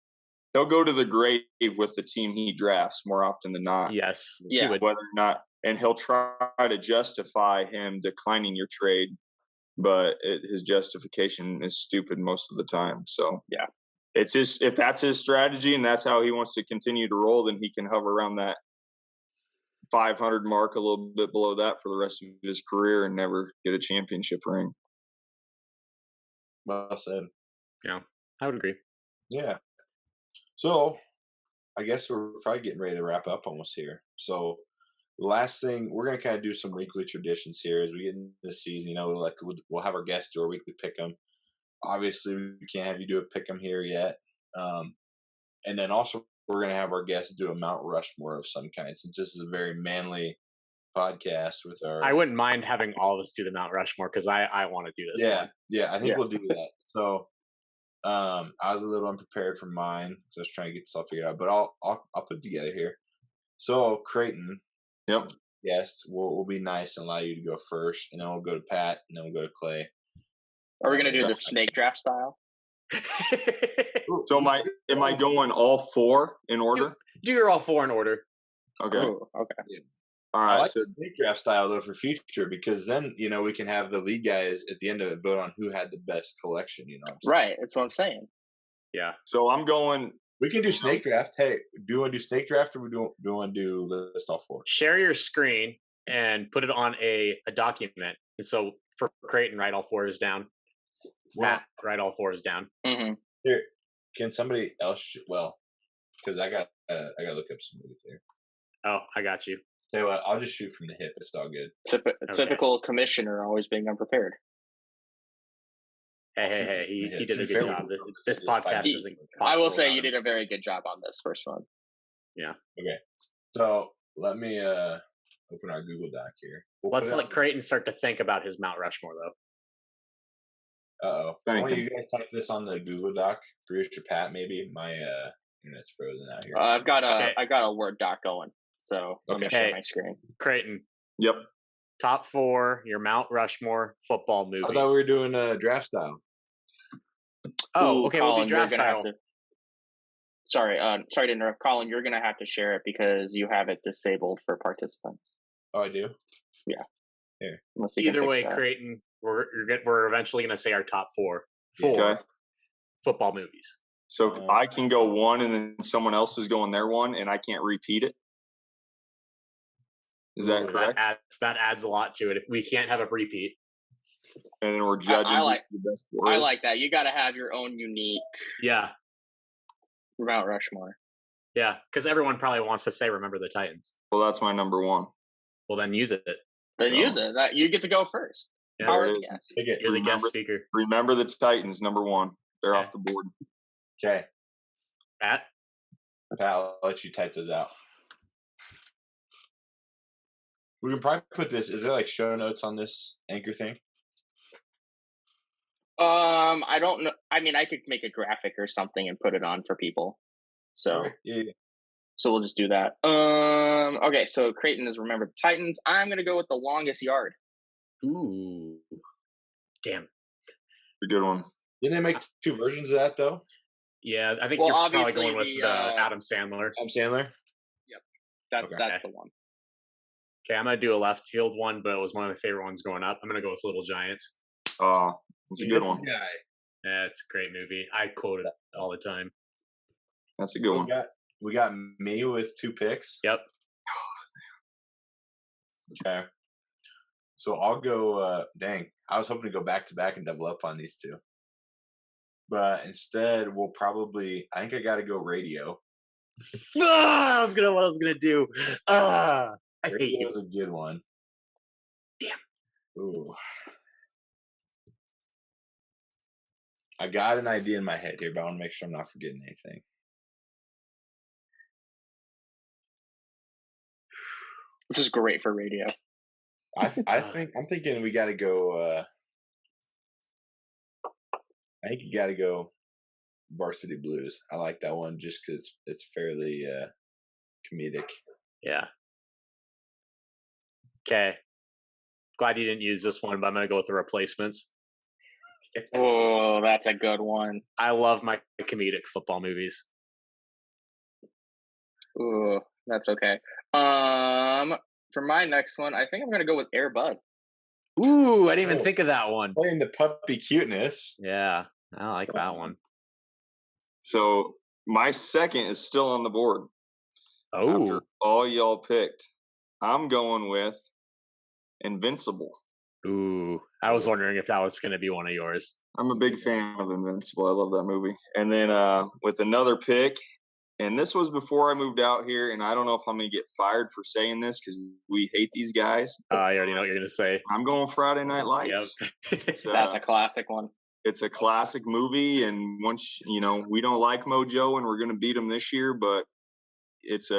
He'll go to the grave with the team he drafts more often than not. Yes, yeah. Whether or not, and he'll try to justify him declining your trade, but his justification is stupid most of the time. So yeah. If that's his strategy and that's how he wants to continue to roll, then he can hover around that 500 mark, a little bit below that for the rest of his career and never get a championship ring. Well said. Yeah, I would agree. Yeah. So I guess we're probably getting ready to wrap up almost here. So the last thing, we're going to kind of do some weekly traditions here as we get into this season. You know, like we'll have our guests do our weekly pick 'em. Obviously, we can't have you do a pick 'em here yet. And then also, we're going to have our guests do a Mount Rushmore of some kind, since this is a very manly podcast with our... I wouldn't mind having all of us do the Mount Rushmore because I want to do this one. Yeah, I think we'll do that. So I was a little unprepared for mine, so I was trying to get stuff figured out, but I'll put it together here. So, Creighton, yes, we'll be nice and allow you to go first, and then we'll go to Pat, and then we'll go to Clay. Are we going to do the snake draft style? So am I going all four in order? Do your all four in order. Okay. Ooh, okay. Yeah. All right. I like the snake draft style though for future because then we can have the league guys at the end of it vote on who had the best collection. You know. Right. That's what I'm saying. Yeah. So I'm going. We can do snake draft. Hey, do you want to do snake draft or do you want to do list all four? Share your screen and put it on a document. And so for Creighton, write all four is down. Matt, write all four is down. Mm-hmm. Here, can somebody else? Well, because I got to look up some movies here. Oh, I got you. Tell you what, I'll just shoot from the hip. It's all good. Typical commissioner always being unprepared. Hey, he did a good job. This podcast isn't possible. I will say you did a very good job on this first one. Yeah. Okay. So let me open our Google Doc here. Let's let Creighton start to think about his Mount Rushmore, though. Uh-oh. Why don't you guys type this on the Google Doc? Bruce or Pat, maybe? My internet's frozen out here. I've got a Word doc going, so let me share my screen. Creighton. Yep. Top four, your Mount Rushmore football movies. I thought we were doing draft style. Oh, okay, Colin, we'll do draft style. Sorry to interrupt. Colin, you're going to have to share it because you have it disabled for participants. Oh, I do? Yeah. Here. Either way, Creighton, we're eventually going to say our top four football movies. So I can go one and then someone else is going their one and I can't repeat it? Is that correct? That adds a lot to it. If we can't have a repeat. And then we're judging the best four. I like that. You got to have your own unique Mount Rushmore. Yeah, because everyone probably wants to say remember the Titans. Well, that's my number one. Well, then use it. Use it. You get to go first. Yeah, there it is. You're the guest speaker. Remember the Titans, number one. They're off the board. Okay. Pat, I'll let you type those out. We can probably put this. Is there like show notes on this anchor thing? I don't know. I mean, I could make a graphic or something and put it on for people. So yeah. So we'll just do that. Okay, so Creighton is remember the Titans. I'm gonna go with the longest yard. Ooh, damn, a good one. Didn't they make two versions of that though? Yeah, I think you're probably going with Adam Sandler. Adam Sandler. Yep, that's the one. Okay, I'm gonna do a left field one, but it was one of my favorite ones growing up. I'm gonna go with Little Giants. Oh, it's a good one. Yeah, it's a great movie. I quote it all the time. That's a good one. We got me with 2 picks. Yep. Okay. So I'll go. Dang, I was hoping to go back to back and double up on these two, but instead we'll probably. I think I got to go radio. What I was gonna do. I hate you. Was a good one. Damn. Ooh. I got an idea in my head here, but I want to make sure I'm not forgetting anything. This is great for radio. I think I'm thinking we got to go. I think you got to go Varsity Blues. I like that one just because it's fairly comedic. Yeah. Okay. Glad you didn't use this one, but I'm gonna go with the Replacements. Oh, that's a good one. I love my comedic football movies. Ooh, that's okay. For my next one, I think I'm gonna go with Air Bud. Ooh, I didn't even think of that one. Playing the puppy cuteness. Yeah, I like that one. So my second is still on the board. Oh, after all y'all picked, I'm going with Invincible. Ooh, I was wondering if that was going to be one of yours. I'm a big fan of Invincible. I love that movie. And then with another pick, and this was before I moved out here, and I don't know if I'm going to get fired for saying this because we hate these guys. I already know what you're going to say. I'm going Friday Night Lights. Yep. That's a classic one. It's a classic movie, and once we don't like Mojo, and we're going to beat them this year, but it's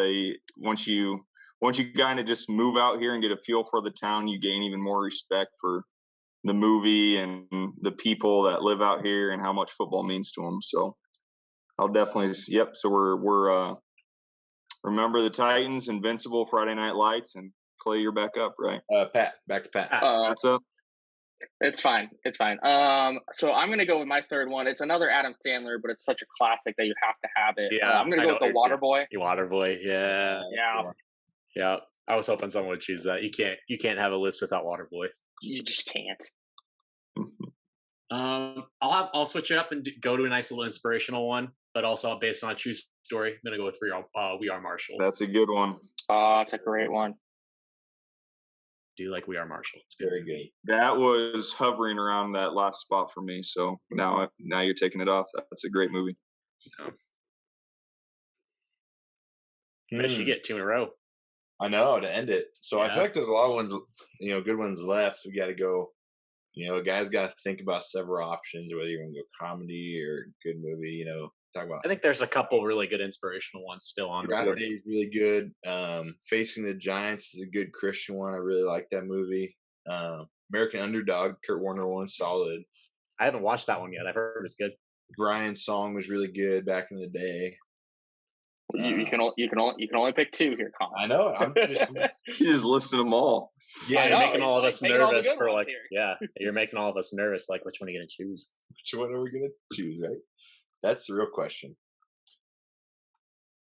once you kind of just move out here and get a feel for the town, you gain even more respect for the movie and the people that live out here and how much football means to them. So I'll definitely, So we're remember the Titans, Invincible, Friday Night Lights, and Clay, you're back up, right? Pat, back to Pat. What's up? It's fine. So I'm gonna go with my third one. It's another Adam Sandler, but it's such a classic that you have to have it. Yeah, I'm gonna go with The Waterboy. Waterboy, yeah. Yeah. I was hoping someone would choose that. You can't have a list without Waterboy. You just can't. I'll switch it up and go to a nice little inspirational one, but also based on a true story. I'm gonna go with We Are Marshall. That's a good one. Oh, it's a great one. Do you like We Are Marshall? It's very good. That was hovering around that last spot for me. So now you're taking it off. That's a great movie. Miss, you get 2 in a row. I know, to end it. So I feel like there's a lot of ones, good ones left. We got to go. A guy's got to think about several options, whether you're going to go comedy or good movie. Talk about. I think there's a couple really good inspirational ones still on. Draft Day is really good. Facing the Giants is a good Christian one. I really like that movie. American Underdog, Kurt Warner one, solid. I haven't watched that one yet. I've heard it's good. Brian's Song was really good back in the day. You can only pick 2 here, Colin. I know. I'm just you just listed them all. Yeah, you're making all of us nervous for you're making all of us nervous. Like, which one are you gonna choose? Which one are we gonna choose? Right. That's the real question.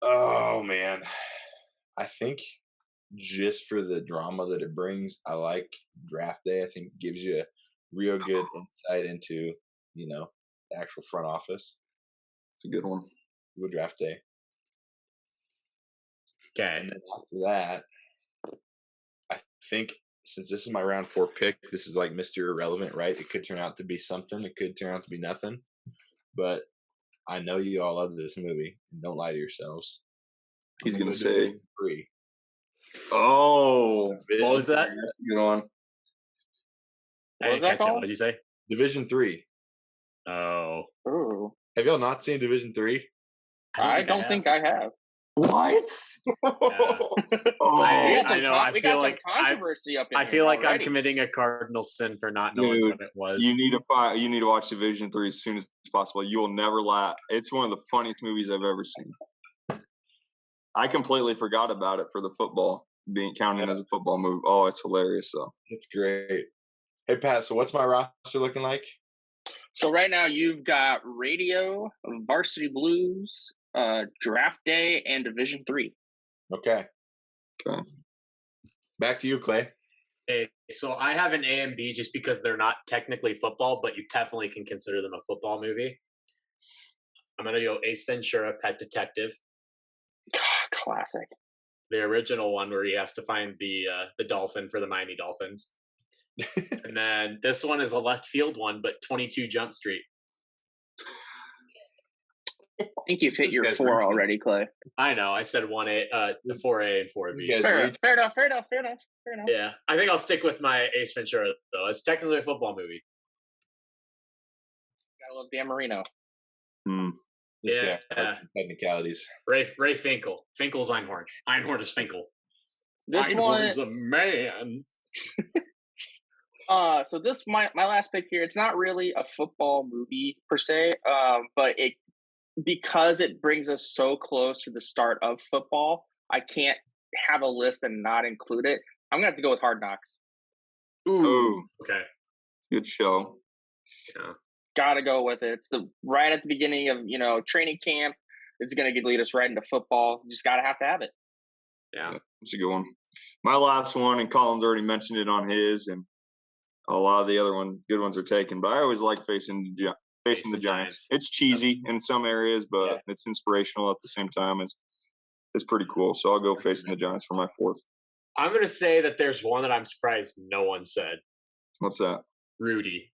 Oh man, I think just for the drama that it brings, I like Draft Day. I think it gives you a real good insight into the actual front office. It's a good one. Good Draft Day. Okay. And then after that, I think since this is my round 4 pick, this is like Mr. Irrelevant, right? It could turn out to be something. It could turn out to be nothing. But I know you all love this movie. Don't lie to yourselves. He's going to say 3. Oh. What was that? Good on. I didn't catch it. What did you say? Division 3. Oh. Ooh. Have y'all not seen Division 3? I don't think I have. What? We got some controversy up in here. I feel like already. I'm committing a cardinal sin for not knowing what it was. You need to watch Division 3 as soon as possible. You will never laugh. It's one of the funniest movies I've ever seen. I completely forgot about it for the football being counted as a football movie. Oh, it's hilarious though. It's great. Hey Pat, so what's my roster looking like? So right now you've got Radio, Varsity Blues, Draft Day, and Division 3. Okay. Back to you, Clay. Okay, so I have an A and B just because they're not technically football, but you definitely can consider them a football movie. I'm going to go Ace Ventura, Pet Detective. Classic. The original one where he has to find the dolphin for the Miami Dolphins. And then this one is a left field one, but 22 Jump Street. I think you've hit your 4 already, Clay. I know. I said 1A, the 4A and 4B. Fair enough. Yeah, I think I'll stick with my Ace Ventura though. It's technically a football movie. Gotta love Dan Marino. Yeah. Technicalities. Ray Finkel. Finkel's Einhorn. Einhorn is Finkel. This Einhorn one is a man. So this my last pick here. It's not really a football movie per se, but because it brings us so close to the start of football, I can't have a list and not include it. I'm gonna have to go with Hard Knocks. Ooh, okay, good show. Yeah, gotta go with it. It's right at the beginning of training camp. It's gonna lead us right into football. You just gotta have to have it. Yeah, it's a good one. My last one, and Colin's already mentioned it on his, and a lot of the other good ones are taken. But I always like facing the Giants. It's cheesy in some areas, but it's inspirational at the same time. It's pretty cool. So I'll go facing the Giants for my fourth. I'm gonna say that there's one that I'm surprised no one said. What's that? Rudy.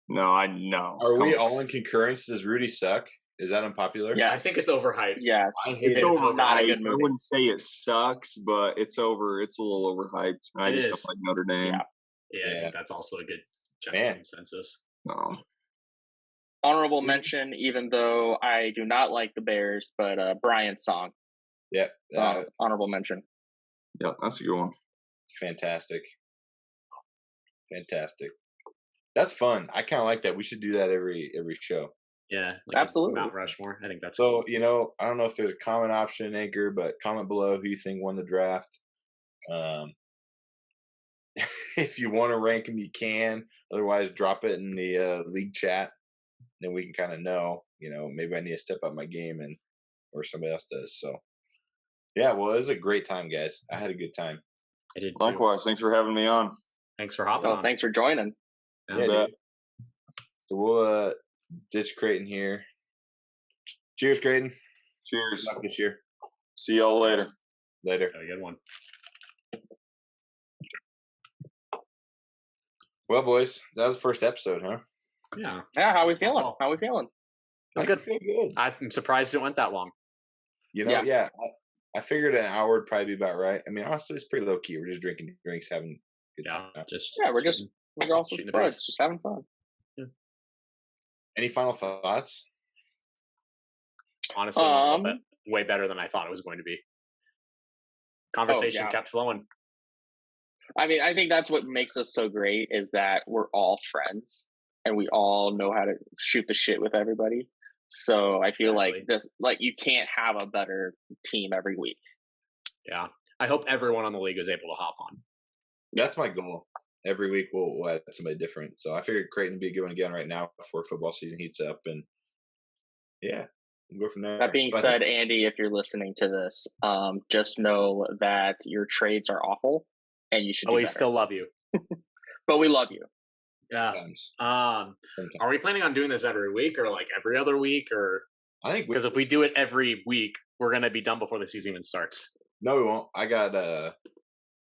No, I know. Are we all in concurrence? Does Rudy suck? Is that unpopular? Yeah, I think it's overhyped. Yes, it's overhyped. Not a good movie. I wouldn't say it sucks, but it's a little overhyped. I just don't like Notre Dame. Yeah, I think that's also a good general consensus. No. Honorable mention, even though I do not like the Bears, but Brian's song. Yeah. Honorable mention. Yeah, that's a good one. Fantastic. That's fun. I kind of like that. We should do that every show. Yeah, absolutely. Mount Rushmore. I think that's so. Cool. I don't know if there's a comment option in Anchor, but comment below who you think won the draft. If you want to rank them, you can. Otherwise, drop it in the league chat. Then we can kind of know. Maybe I need to step up my game, or somebody else does. So, yeah. Well, it was a great time, guys. I had a good time. I did. Likewise. Thanks for having me on. Thanks for hopping on. Thanks for joining. Yeah, dude. So we'll ditch Creighton here. Cheers, Creighton. Cheers. Good luck this year. See y'all later. Later. Have a good one. Well, boys, that was the first episode, huh? Yeah. Yeah. How we feeling? That's good. I'm surprised it went that long. Yeah. I figured an hour would probably be about right. I mean, honestly, it's pretty low key. We're just drinking drinks, having a good time. We're all friends, just having fun. Yeah. Any final thoughts? Honestly, way better than I thought it was going to be. Conversation kept flowing. I mean, I think that's what makes us so great is that we're all friends and we all know how to shoot the shit with everybody. So I feel like you can't have a better team every week. Yeah. I hope everyone on the league is able to hop on. That's my goal. Every week we'll add somebody different. So I figured Creighton would be a good one again right now before football season heats up. And we'll go from there. That being said, Andy, if you're listening to this, just know that your trades are awful and you should do better. We still love you. But we love you. Yeah. Are we planning on doing this every week or like every other week? Or I think because if we do it every week, we're going to be done before the season even starts. No, we won't. I got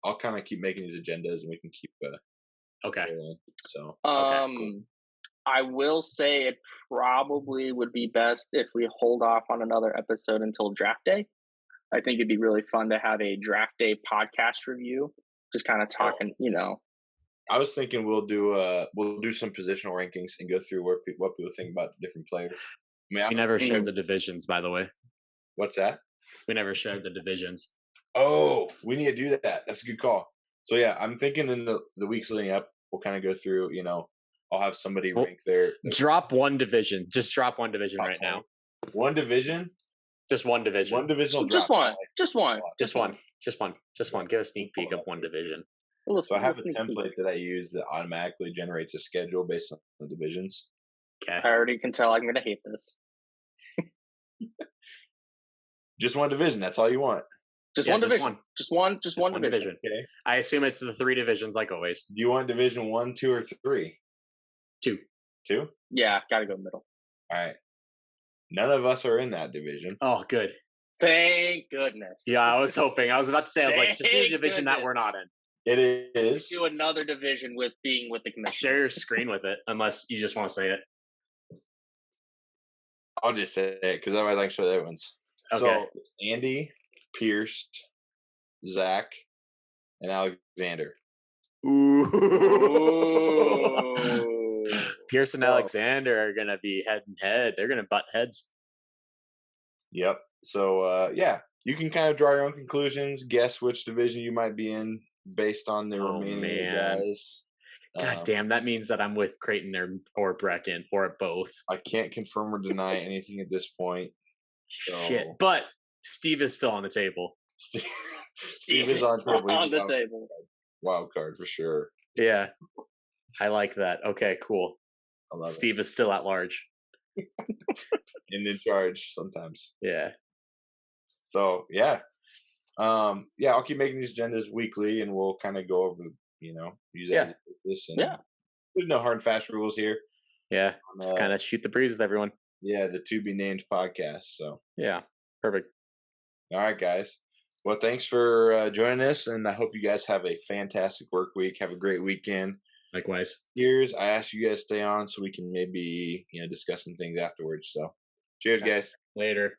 I'll kind of keep making these agendas and we can keep okay. So cool. I will say it probably would be best if we hold off on another episode until draft day. I think it'd be really fun to have a draft day podcast review, just kind of talking, I was thinking we'll do some positional rankings and go through what people think about different players. I mean, we never shared the divisions, by the way. What's that? We never shared the divisions. Oh, we need to do that. That's a good call. So yeah, I'm thinking in the weeks leading up, we'll kind of go through. I'll have somebody rank their. Drop one division. Just drop one division right now. One division. Just one division. One divisional. Just one. Just one. Give a sneak peek of one division. So I have a template that I use that automatically generates a schedule based on the divisions. Okay. I already can tell I'm going to hate this. Just one division. That's all you want. Just one division. Just one division. Okay. I assume it's the three divisions like always. Do you want division 1, 2, or 3? 2. 2? Yeah, got to go middle. All right. None of us are in that division. Oh, good. Thank goodness. Yeah, I was hoping. I was about to say, just do a division that we're not in. It is. Do another division with being with the commission. Share your screen with it, unless you just want to say it. I'll just say it because otherwise I can show the other ones. Okay. So it's Andy, Pierce, Zach, and Alexander. Ooh. Pierce and Alexander are going to be head and head. They're going to butt heads. Yep. So, you can kind of draw your own conclusions, guess which division you might be in based on the remaining guys. God damn, that means that I'm with Creighton or Brecken or both. I can't confirm or deny anything at this point. So. Shit, but Steve is still on the table. Steve is on the table. Wild card for sure. Yeah, I like that. Okay, cool. Steve is still at large. And in charge sometimes. Yeah. So yeah. I'll keep making these agendas weekly, and we'll kind of go over, use that as this. And there's no hard and fast rules here. Yeah, just kind of shoot the breeze with everyone. Yeah, the to be named podcast. So yeah, perfect. All right, guys. Well, thanks for joining us, and I hope you guys have a fantastic work week. Have a great weekend. Likewise. Cheers. I asked you guys to stay on so we can maybe discuss some things afterwards. So, cheers, guys. Later.